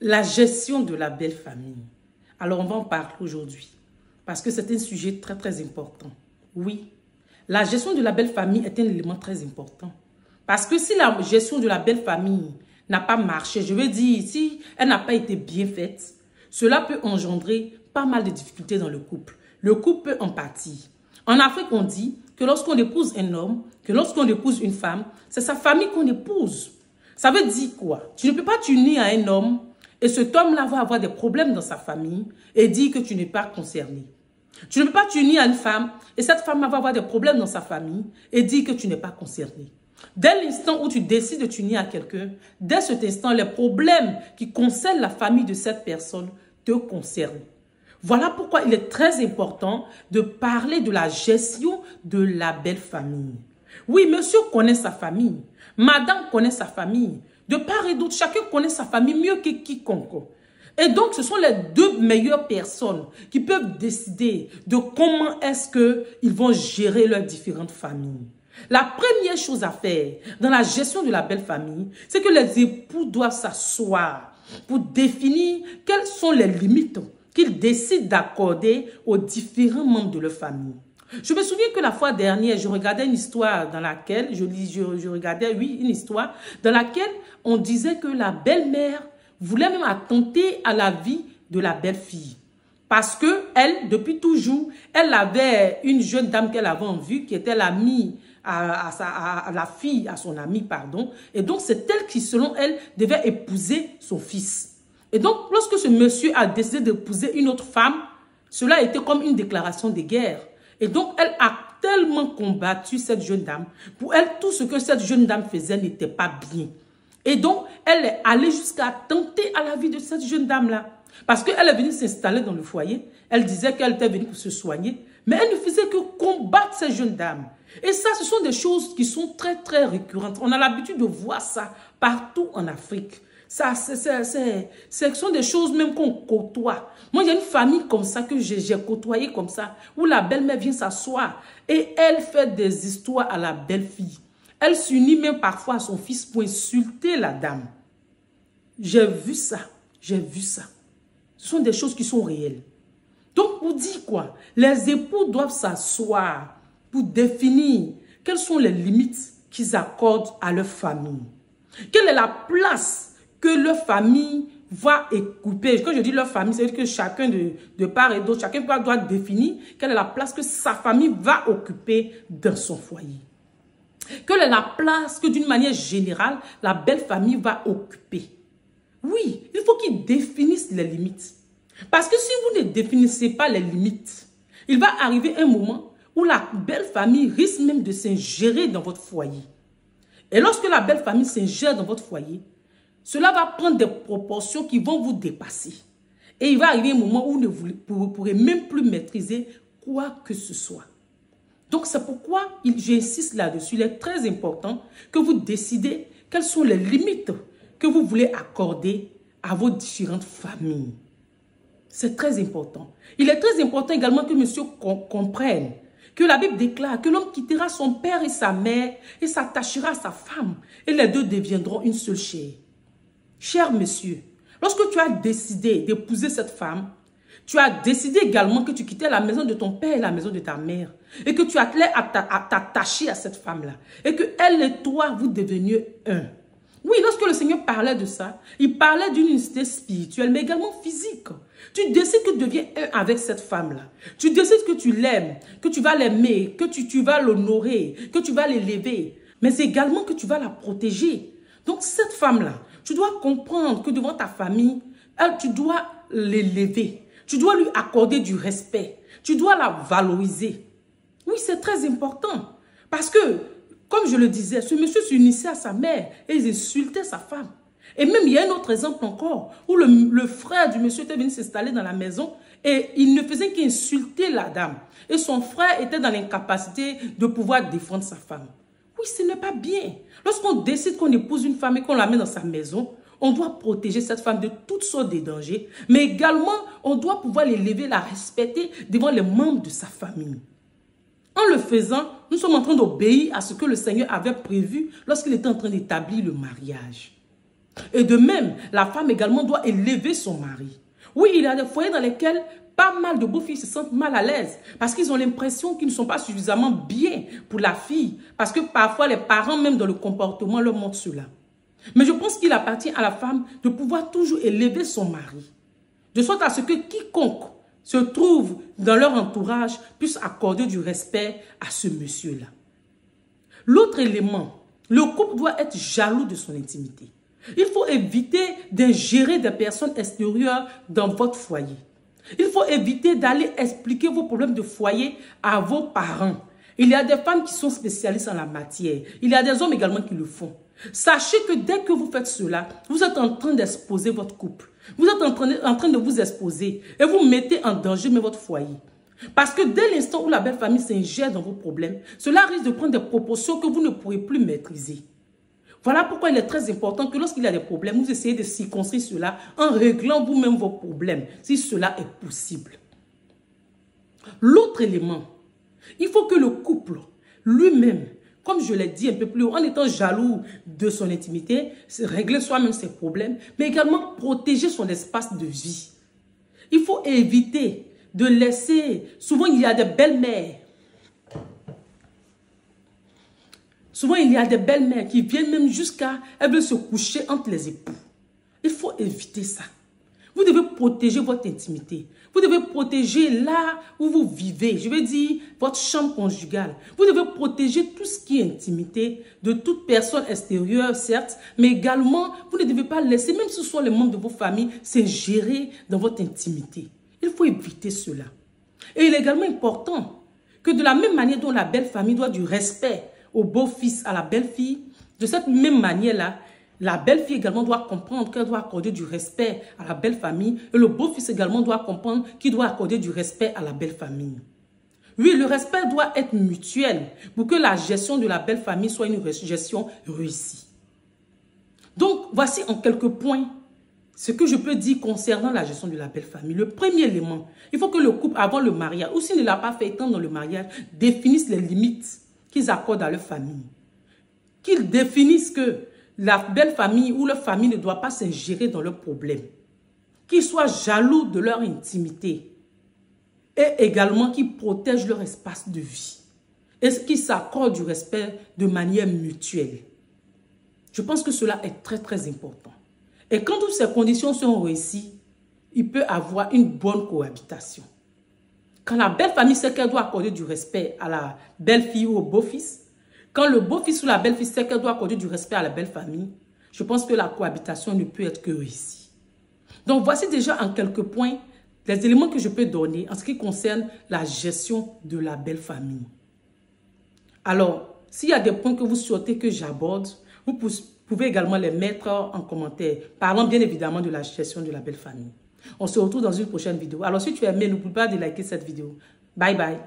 La gestion de la belle famille. Alors, on va en parler aujourd'hui parce que c'est un sujet très, très important. Oui, la gestion de la belle famille est un élément très important. Parce que si la gestion de la belle famille n'a pas marché, je veux dire, si elle n'a pas été bien faite, cela peut engendrer pas mal de difficultés dans le couple. Le couple peut en pâtir. En Afrique, on dit que lorsqu'on épouse un homme, que lorsqu'on épouse une femme, c'est sa famille qu'on épouse. Ça veut dire quoi? Tu ne peux pas t'unir à un homme et cet homme-là va avoir des problèmes dans sa famille et dire que tu n'es pas concerné. Tu ne peux pas t'unir à une femme et cette femme-là va avoir des problèmes dans sa famille et dire que tu n'es pas concerné. Dès l'instant où tu décides de t'unir à quelqu'un, dès cet instant, les problèmes qui concernent la famille de cette personne te concernent. Voilà pourquoi il est très important de parler de la gestion de la belle famille. Oui, monsieur connaît sa famille, madame connaît sa famille. De part et d'autre, chacun connaît sa famille mieux que quiconque. Et donc, ce sont les deux meilleures personnes qui peuvent décider de comment est-ce qu'ils vont gérer leurs différentes familles. La première chose à faire dans la gestion de la belle famille, c'est que les époux doivent s'asseoir pour définir quelles sont les limites qu'ils décident d'accorder aux différents membres de leur famille. Je me souviens que la fois dernière, je regardais une histoire dans laquelle, une histoire dans laquelle on disait que la belle-mère voulait même attenter à la vie de la belle-fille. Parce que elle, depuis toujours, elle avait une jeune dame qu'elle avait en vue, qui était l'amie à la fille, à son amie, pardon. Et donc, c'est elle qui, selon elle, devait épouser son fils. Et donc, lorsque ce monsieur a décidé d'épouser une autre femme, cela a été comme une déclaration de guerre. Et donc, elle a tellement combattu cette jeune dame. Pour elle, tout ce que cette jeune dame faisait n'était pas bien. Et donc, elle est allée jusqu'à tenter à la vie de cette jeune dame-là. Parce qu'elle est venue s'installer dans le foyer. Elle disait qu'elle était venue pour se soigner. Mais elle ne faisait que combattre cette jeune dame. Et ça, ce sont des choses qui sont très, très récurrentes. On a l'habitude de voir ça partout en Afrique. Ça, ce sont des choses même qu'on côtoie. Moi, il y a une famille comme ça que j'ai côtoyé comme ça, où la belle-mère vient s'asseoir et elle fait des histoires à la belle-fille. Elle s'unit même parfois à son fils pour insulter la dame. J'ai vu ça, j'ai vu ça. Ce sont des choses qui sont réelles. Donc, pour dire quoi? Les époux doivent s'asseoir pour définir quelles sont les limites qu'ils accordent à leur famille. Quelle est la place que leur famille va occuper. Quand je dis leur famille, c'est-à-dire que chacun de part et d'autre, chacun doit définir quelle est la place que sa famille va occuper dans son foyer. Quelle est la place que d'une manière générale, la belle famille va occuper. Oui, il faut qu'ils définissent les limites. Parce que si vous ne définissez pas les limites, il va arriver un moment où la belle famille risque même de s'ingérer dans votre foyer. Et lorsque la belle famille s'ingère dans votre foyer, cela va prendre des proportions qui vont vous dépasser. Et il va arriver un moment où vous ne pourrez même plus maîtriser quoi que ce soit. Donc c'est pourquoi j'insiste là-dessus. Il est très important que vous décidez quelles sont les limites que vous voulez accorder à vos différentes familles. C'est très important. Il est très important également que monsieur comprenne que la Bible déclare que l'homme quittera son père et sa mère et s'attachera à sa femme et les deux deviendront une seule chair. Cher monsieur, lorsque tu as décidé d'épouser cette femme, tu as décidé également que tu quittais la maison de ton père et la maison de ta mère et que tu attelais à t'attacher à cette femme-là et que elle et toi, vous deveniez un. Oui, lorsque le Seigneur parlait de ça, il parlait d'une unité spirituelle, mais également physique. Tu décides que tu deviens un avec cette femme-là. Tu décides que tu l'aimes, que tu vas l'aimer, que tu vas l'honorer, que tu vas l'élever, mais également que tu vas la protéger. Donc cette femme-là, tu dois comprendre que devant ta famille, tu dois l'élever. Tu dois lui accorder du respect. Tu dois la valoriser. Oui, c'est très important. Parce que, comme je le disais, ce monsieur s'unissait à sa mère et il insultait sa femme. Et même, il y a un autre exemple encore, où le frère du monsieur était venu s'installer dans la maison et il ne faisait qu'insulter la dame. Et son frère était dans l'incapacité de pouvoir défendre sa femme. Oui, ce n'est pas bien. Lorsqu'on décide qu'on épouse une femme et qu'on la met dans sa maison, on doit protéger cette femme de toutes sortes de dangers, mais également, on doit pouvoir l'élever, la respecter devant les membres de sa famille. En le faisant, nous sommes en train d'obéir à ce que le Seigneur avait prévu lorsqu'il était en train d'établir le mariage. Et de même, la femme également doit élever son mari. Oui, il y a des foyers dans lesquels pas mal de beaux-filles se sentent mal à l'aise parce qu'ils ont l'impression qu'ils ne sont pas suffisamment bien pour la fille. Parce que parfois, les parents, même dans le comportement, leur montrent cela. Mais je pense qu'il appartient à la femme de pouvoir toujours élever son mari. De sorte à ce que quiconque se trouve dans leur entourage puisse accorder du respect à ce monsieur-là. L'autre élément, le couple doit être jaloux de son intimité. Il faut éviter d'ingérer des personnes extérieures dans votre foyer. Il faut éviter d'aller expliquer vos problèmes de foyer à vos parents. Il y a des femmes qui sont spécialistes en la matière. Il y a des hommes également qui le font. Sachez que dès que vous faites cela, vous êtes en train d'exposer votre couple. Vous êtes en train de vous exposer et vous mettez en danger même votre foyer. Parce que dès l'instant où la belle famille s'ingère dans vos problèmes, cela risque de prendre des proportions que vous ne pourrez plus maîtriser. Voilà pourquoi il est très important que lorsqu'il y a des problèmes, vous essayez de circonscrire cela en réglant vous-même vos problèmes, si cela est possible. L'autre élément, il faut que le couple lui-même, comme je l'ai dit un peu plus haut, en étant jaloux de son intimité, régler soi-même ses problèmes, mais également protéger son espace de vie. Il faut éviter de laisser, souvent il y a des belles-mères, qui viennent même jusqu'à, elles veulent se coucher entre les époux. Il faut éviter ça. Vous devez protéger votre intimité. Vous devez protéger là où vous vivez. Je veux dire, votre chambre conjugale. Vous devez protéger tout ce qui est intimité de toute personne extérieure, certes, mais également, vous ne devez pas laisser, même si ce sont les membres de vos familles, s'ingérer dans votre intimité. Il faut éviter cela. Et il est également important que de la même manière dont la belle famille doit du respect au beau-fils, à la belle-fille, de cette même manière-là, la belle-fille également doit comprendre qu'elle doit accorder du respect à la belle-famille et le beau-fils également doit comprendre qu'il doit accorder du respect à la belle-famille. Oui, le respect doit être mutuel pour que la gestion de la belle-famille soit une gestion réussie. Donc, voici en quelques points ce que je peux dire concernant la gestion de la belle-famille. Le premier élément, il faut que le couple, avant le mariage, ou s'il ne l'a pas fait étant dans le mariage, définisse les limites qu'ils accordent à leur famille. Qu'ils définissent que la belle famille ou leur famille ne doit pas s'ingérer dans leurs problèmes. Qu'ils soient jaloux de leur intimité. Et également qu'ils protègent leur espace de vie. Et qu'ils s'accordent du respect de manière mutuelle. Je pense que cela est très très important. Et quand toutes ces conditions sont réussies, il peut y avoir une bonne cohabitation. Quand la belle famille sait qu'elle doit accorder du respect à la belle-fille ou au beau-fils, quand le beau-fils ou la belle-fille sait qu'elle doit accorder du respect à la belle-famille, je pense que la cohabitation ne peut être que réussie. Donc, voici déjà en quelques points les éléments que je peux donner en ce qui concerne la gestion de la belle-famille. Alors, s'il y a des points que vous souhaitez que j'aborde, vous pouvez également les mettre en commentaire, parlant bien évidemment de la gestion de la belle-famille. On se retrouve dans une prochaine vidéo. Alors, si tu as aimé, n'oublie pas de liker cette vidéo. Bye bye.